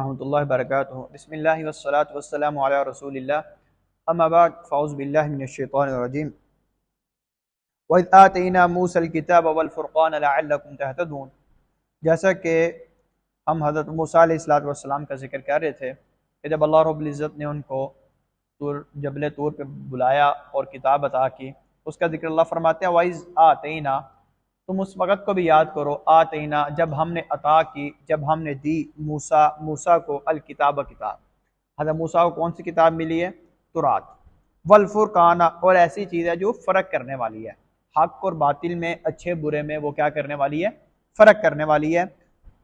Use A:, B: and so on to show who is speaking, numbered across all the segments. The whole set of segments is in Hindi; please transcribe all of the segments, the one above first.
A: रहमतुल्लाहि व बरकातुहू। बिस्मिल्लाहि वस्सलातु वस्सलामु अला रसूलिल्लाह। अम्मा बाद फ़अऊज़ु बिल्लाहि मिनश शैतानिर रजीम। व इज़ आतैना मूसल किताब वल फ़ुरक़ान लअल्लकुम तहतदून। जैसा कि हम हज़रत मूसा अलैहिस्सलातु वस्सलाम का जिक्र कर रहे थे कि जब अल्लाह रब्बुल इज़्ज़त ने उनको जबल तूर पे बुलाया और किताब अता की, उसका जिक्र अल्लाह फरमाते हैं वाइज़ आतैना, तुम उस वक़्त को भी याद करो, आतैना जब हमने अता की, जब हमने दी मूसा को अल किताब किताब। हज़रत मूसा को कौन सी किताब मिली है? तुरात। वल फुरकाना, और ऐसी चीज़ है जो फ़र्क करने वाली है, हक और बातिल में, अच्छे बुरे में वो क्या करने वाली है? फ़र्क करने वाली है।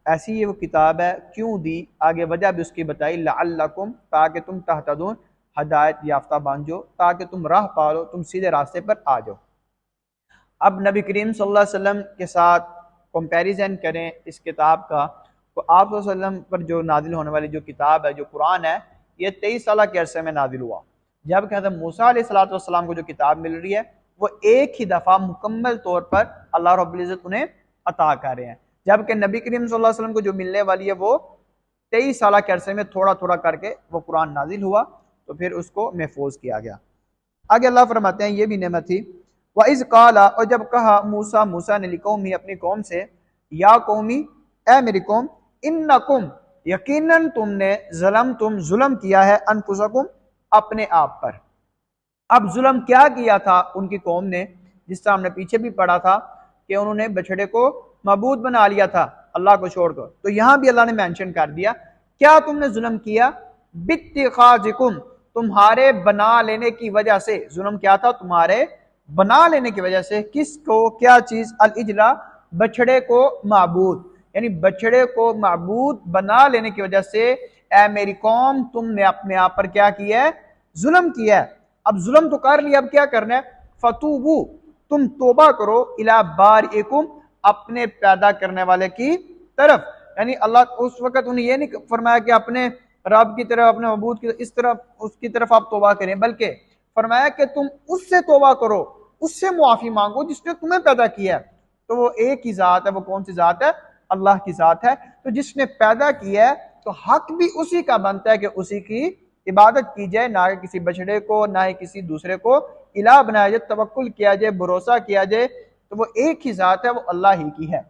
A: ऐसी ये वो किताब है। क्यों दी? आगे वजह भी उसकी बताई, लअल्लकुम, ताकि तुम तहतदून, हदायत याफ्ता बन जाओ, ताकि तुम राह पालो, तुम सीधे रास्ते पर आ जाओ। अब नबी करीम सल्लल्लाहु अलैहि वसल्लम के साथ कंपैरिजन करें इस किताब का, तो आप सल्लल्लाहु अलैहि वसल्लम पर जो नाजिल होने वाली जो किताब है, जो कुरान है, ये 23 साल के अरसे में नाजिल हुआ। जबकि हज़रत मूसा अलैहिस्सलाम को जो किताब मिल रही है वो एक ही दफ़ा मुकम्मल तौर पर अल्लाह रब्बुल इज़्ज़त उन्हें अता कर रहे हैं। जबकि नबी करीम सल्लल्लाहु अलैहि वसल्लम को जो मिलने वाली है वो 23 साल के अरसे में थोड़ा थोड़ा करके वो कुरान नाजिल हुआ, तो फिर उसको महफूज किया गया। आगे अल्लाह फरमाते हैं ये भी नेमत थी। व इज़ काला, और जब कहा मूसा ने लिकौमी, अपनी कौम से, या कौमी, ए मेरी कौम, इन्नकुम, यकीनन तुमने, तुम जुल्म किया है, अनफुसकुम, अपने आप पर। अब जुल्म क्या किया था उनकी कौम ने? जिस तरह हमने पीछे भी पढ़ा था कि उन्होंने बछड़े को मबूद बना लिया था अल्लाह को छोड़कर। तो यहां भी अल्लाह ने मेंशन कर दिया, क्या तुमने जुल्म किया? बित्तिखाजिकुम, तुम्हारे बना लेने की वजह से। जुल्म क्या था? तुम्हारे बना लेने की वजह से। किसको? क्या चीज? अल इजला, बछड़े को माबूद, यानी बछड़े को माबूद बना लेने की वजह से ए मेरी कौम, तुमने अपने आप पर क्या किया है? जुल्म किया है। अब जुल्म तो कर लिया, अब क्या करना है? फतूबू, तुम तोबा करो, इला बारिकुम, अपने पैदा करने वाले की तरफ। यानी अल्लाह उस वक्त उन्हें यह नहीं फरमाया कि अपने रब की तरफ, अपने मबूद की इस तरफ, उसकी तरफ आप तोबा करें, बल्कि फरमाया कि तुम उससे तोबा करो, उससे मुआफी मांगो जिसने तुम्हें पैदा किया है। तो वो एक ही जात है। वो कौन सी जात है? अल्लाह की जात है। तो जिसने पैदा किया है तो हक भी उसी का बनता है कि उसी की इबादत की जाए, ना कि किसी बछड़े को, ना ही किसी दूसरे को इलाह बनाया जाए, तवक्कुल किया जाए, भरोसा किया जाए। तो वो एक ही जात है, वो अल्लाह ही की है।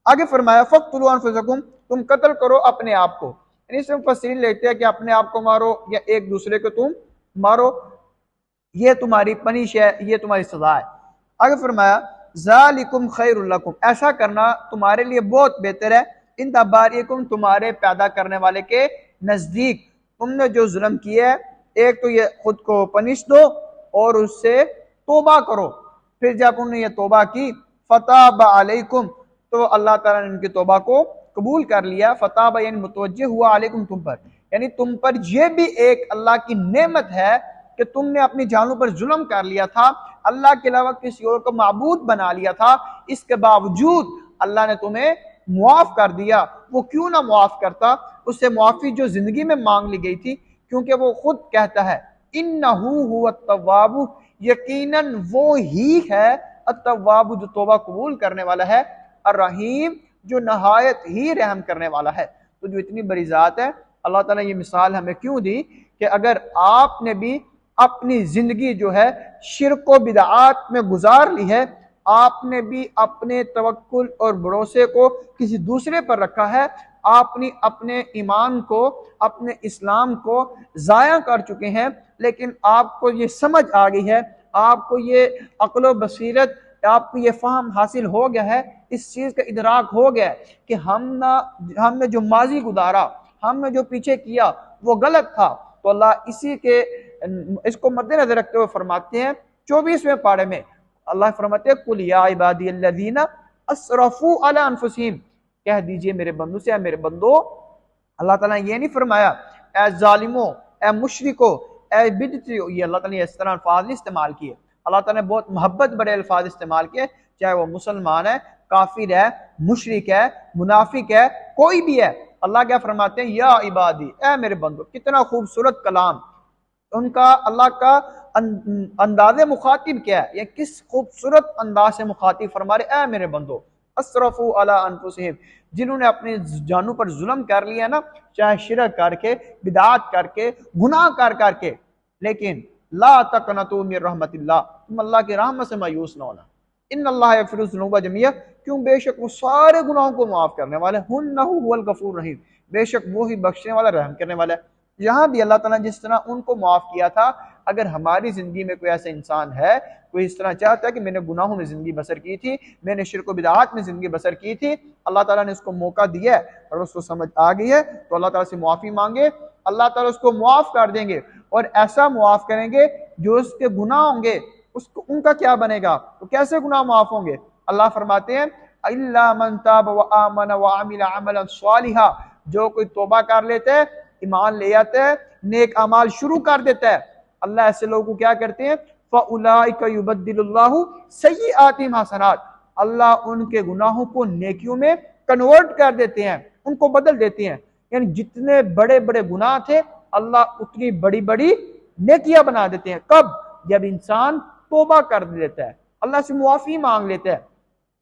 A: आगे फरमाया फक्तुलू अनफुसकुम, तुम कत्ल करो अपने आप को। इसमें मुफस्सिरीन लेते हैं कि अपने आप को मारो या एक दूसरे को तुम मारो, ये तुम्हारी पनिश है, ये तुम्हारी सजा है। आगे फरमाया ज़ालिकुम खैरुल लकुम, ऐसा करना तुम्हारे लिए बहुत बेहतर है, इन तबारिकुम, तुम्हारे पैदा करने वाले के नजदीक। तुमने जो जुल्म किया है, एक तो ये खुद को पनिश दो और उससे तोबा करो। फिर जब उन्होंने ये तोबा की, फताब अलैकुम, तो अल्लाह ताला ने उनकी तोबा को कबूल कर लिया। फताब यानी मुतवज्जे हुआ, अलैकुम, तुम पर, यानी तुम पर यह भी एक अल्लाह की नेमत है कि तुमने अपनी जानों पर जुल्म कर लिया था, अल्लाह के अलावा किसी और को माबूद बना लिया था, इसके बावजूद अल्लाह ने तुम्हें मुआफ कर दिया। वो क्यों ना मुआफ करता? उससे मुआफी जो जिंदगी में मांग ली गई थी, क्योंकि वो खुद कहता है इन्नहू हुवा तव्वाबु, यकीनन वो ही है अत्तव्वाबु, जो तौबा कबूल करने वाला है, अर्रहीम, जो नहायत ही रहम करने वाला है। तो जो इतनी बड़ी जात है, अल्लाह ताला ये मिसाल हमें क्यों दी कि अगर आपने भी अपनी जिंदगी जो है शिर्क व बिदआत में गुजार ली है, आपने भी अपने तवक्कुल और भरोसे को किसी दूसरे पर रखा है, आपने अपने ईमान को, अपने इस्लाम को जाया कर चुके हैं, लेकिन आपको ये समझ आ गई है, आपको ये अक्ल बसीरत, आपको ये फहम हासिल हो गया है, इस चीज का इदराक हो गया है कि हमने जो माजी गुजारा, हमने जो पीछे किया वो गलत था। तो अल्लाह इसी के इसको मद्देनजर रखते हुए फरमाते हैं 24वें पारे में, अल्लाह फरमाते हैं कुल या इबादियल्लज़ीना असरफू अला अनफुसिहिम, कह दीजिए मेरे बंदों से, मेरे बंदो, अल्लाह ताला ये नहीं फरमाया ए जालिमो, ए मुशरिको, ए बिदतियो, ये अल्लाह ताला ने इस तरह अल्फाज इस्तेमाल किए। अल्लाह ताला ने बहुत मोहब्बत बड़े अल्फाज इस्तेमाल किए, चाहे वो मुसलमान है, काफिर है, मुशरिक है, मुनाफिक है, कोई भी है। अल्लाह क्या फरमाते हैं? या इबादी, ए मेरे बंदो। कितना खूबसूरत कलाम उनका, अल्लाह का अंदाज़े मुखातिब क्या है, या किस खूबसूरत अंदाज से मुखातिब फरमा रहे, ए मेरे बंदो, असरफू अला अनफुसिहिम, जिन्होंने अपनी जानों पर जुल्म कर लिया ना, चाहे शिरक करके, बिदात करके, गुनाह कर करके, लेकिन ला तकनतू मिन रहमतिल्लाह, तुम अल्लाह की रहमत से मायूस ना होना। इन्नल्लाह यगफिरु ज़ुनूबा जमीआ, क्यों बेशक वो सारे गुनाहों को माफ करने वाले, हुन्नहु हुवल गफूर रहीम, बेशक वो ही बख्शने वाला, रहम करने वाला है। यहाँ भी अल्लाह ताला जिस तरह उनको माफ किया था, अगर हमारी जिंदगी में कोई ऐसा इंसान है, कोई इस तरह चाहता है कि मैंने गुनाहों में जिंदगी बसर की थी, मैंने शिर्क बिदअत में जिंदगी बसर की थी, अल्लाह ताला ने उसको मौका दिया है और उसको समझ आ गई है, तो अल्लाह ताला से मुआफ़ी मांगे, अल्लाह ताला उसको मुआफ़ कर देंगे। और ऐसा मुआफ़ करेंगे जो उसके गुनाह होंगे उसको, उनका क्या बनेगा, तो कैसे गुनाह माफ़ होंगे। अल्लाह फरमाते हैं इल्ला मन ताब व आमन व अमिल अमलन सालिहा, जो कोई तौबा कर लेता है, ईमान ले आता है, नेक अमाल शुरू कर देता है, अल्लाह ऐसे लोगों को क्या करते हैं, फ़उलाइका युबद्दिलुल्लाहु सय्यिआतिहिम हसनात, अल्लाह उनके गुनाहों को नेकियों में कन्वर्ट कर देते हैं, उनको बदल देते हैं। यानी जितने बड़े बड़े गुनाह थे, अल्लाह उतनी बड़ी बड़ी नेकियां बना देते हैं। कब? जब इंसान तौबा कर लेता है, अल्लाह से मुआफी मांग लेता है,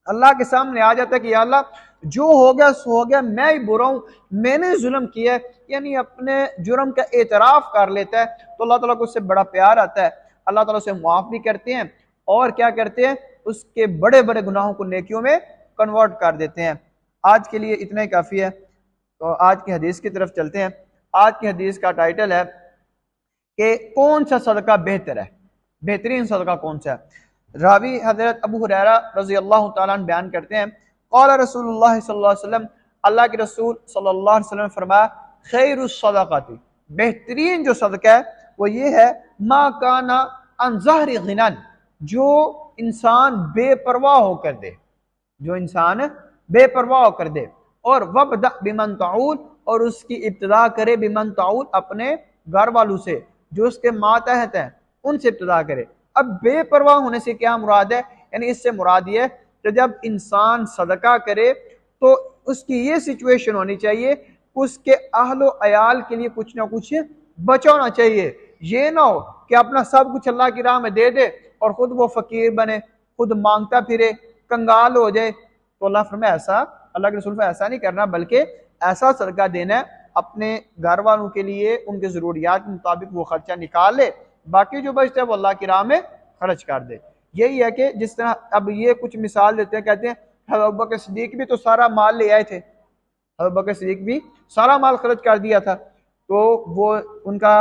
A: अल्लाह के सामने आ जाता है कि या अल्लाह जो हो गया सो हो गया, मैं ही बुरा हूं, मैंने जुल्म किया है, यानी अपने जुर्म का एतराफ कर लेता है, तो अल्लाह ताला को उससे बड़ा प्यार आता है, अल्लाह ताला उसे मुआफ भी करते हैं और क्या करते हैं, उसके बड़े बड़े गुनाहों को नेकियों में कन्वर्ट कर देते हैं। आज के लिए इतना ही काफ़ी है, तो आज की हदीस की तरफ चलते हैं। आज की हदीस का टाइटल है कि कौन सा सदका बेहतर है, बेहतरीन सदका कौन सा है। रावी हजरत अबू हुरैरा रज़ी अल्लाह तआला अन्हु बयान करते हैं, क़ाल रसूलुल्लाह सल्लल्लाहु अलैहि वसल्लम, अल्लाह के रसूल सल्लल्लाहु अलैहि वसल्लम ने फरमाया, खैरुस सदक़ाति, बेहतरीन जो सदका है वो ये है, मा काना अन ज़हरी गिनन, जो इंसान बेपरवाह होकर दे, जो इंसान बेपरवाह होकर दे, और वबदा बिमन ताउल, और उसकी इब्तिदा करे बिमन ताउल, अपने घर वालों से, जो उसके मातहत हैं उनसे इब्तिदा करे। अब बेपरवाह होने से क्या मुराद है, यानी इससे मुराद ये कि जब इंसान सदका करे तो उसकी ये सिचुएशन होनी चाहिए, उसके अहलो अयाल के लिए कुछ ना कुछ बचा होना चाहिए। ये ना हो कि अपना सब कुछ अल्लाह की राह में दे दे और खुद वो फकीर बने, खुद मांगता फिरे, कंगाल हो जाए। तो अल्लाह फरमाए ऐसा, अल्लाह के रसूल फरमाए ऐसा नहीं करना, बल्कि ऐसा सदका देना है अपने घर वालों के लिए, उनके ज़रूरियात के मुताबिक वो खर्चा निकाल ले, बाकी जो बचता है वो अल्लाह की राह में खर्च कर दे। यही है कि जिस तरह अब ये कुछ मिसाल देते हैं, कहते हैं हज़रत अबू बकर सिद्दीक भी तो सारा माल ले आए थे, हज़रत अबू बकर सिद्दीक भी सारा माल खर्च कर दिया था, तो वो उनका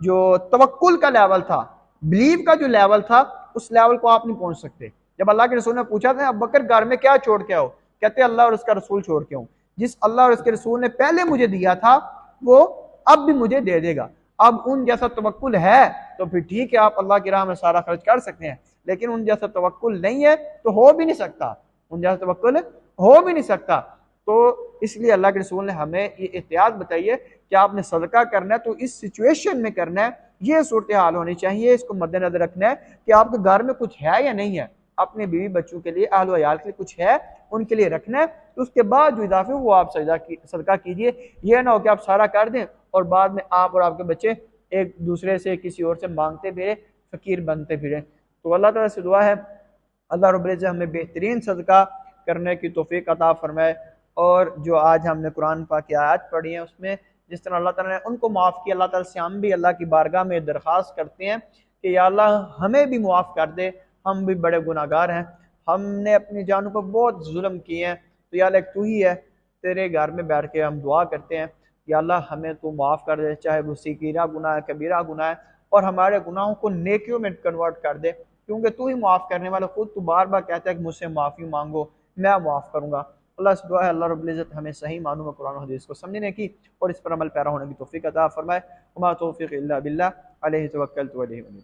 A: जो तवक्कुल का लेवल था, बिलीव का जो लेवल था, उस लेवल को आप नहीं पहुंच सकते। जब अल्लाह के रसूल ने पूछा था अबू बकर घर में क्या छोड़ के आओ, कहते अल्लाह और उसका रसूल छोड़ के आऊं, जिस अल्लाह और उसके रसूल ने पहले मुझे दिया था वो अब भी मुझे दे देगा। अब उन जैसा तवक्कुल है तो फिर ठीक है, आप अल्लाह की राह में सारा खर्च कर सकते हैं, लेकिन उन जैसा तवक्कुल नहीं है तो हो भी नहीं सकता, उन जैसा तवक्कुल हो भी नहीं सकता। तो इसलिए अल्लाह के रसूल ने हमें ये एहतियात बताई है कि आपने सदका करना है तो इस सिचुएशन में करना है, ये सूरत हाल होनी चाहिए, इसको मद्देनजर रखना है कि आपके घर में कुछ है या नहीं है, अपने बीवी बच्चों के लिए, अहल अयाल के लिए कुछ है, उनके लिए रखना है, तो उसके बाद जो इजाफे वो आप सदका कीजिए। यह ना हो कि आप सारा कर दें और बाद में आप और आपके बच्चे एक दूसरे से, किसी और से मांगते फिरे, फकीर बनते फिरे। तो अल्लाह ताला से दुआ है अल्लाह रब्बुल इज्जत हमें बेहतरीन सदका करने की तौफीक अता फरमाए। और जो आज हमने कुरान पाक की आयत पढ़ी है उसमें जिस तरह अल्लाह ताला ने उनको माफ़ किया, अल्लाह ताला से हम भी अल्लाह की बारगाह में दरख्वास्त करते हैं कि या अल्लाह हमें भी मुआफ़ कर दे, हम भी बड़े गुनाहगार हैं, हमने अपनी जानों पर बहुत जुल्म किए हैं, तो या अल्लाह तू ही है, तेरे घर में बैठ के हम दुआ करते हैं या अल्लाह हमें तू माफ़ कर दे, चाहे वो सगीरा गुनाह है, कबीरा गुनाह है, और हमारे गुनाहों को नेकियों में कन्वर्ट कर दे, क्योंकि तू ही माफ़ करने वाला, खुद तू बार बार कहता है कि मुझसे माफ़ी मांगो, मैं माफ़ करूँगा। अल्लाह से दुआ है अल्लाह रब्बुल इज़्ज़त हमें सही मानूं में कुरान और हदीस को समझने की और इस पर अमल पैरा होने की तौफीक अता फरमाए। वमा तौफीक़ इल्ला बिल्लाह, अलैहि तवक्कलतु व अलैहि उनीब।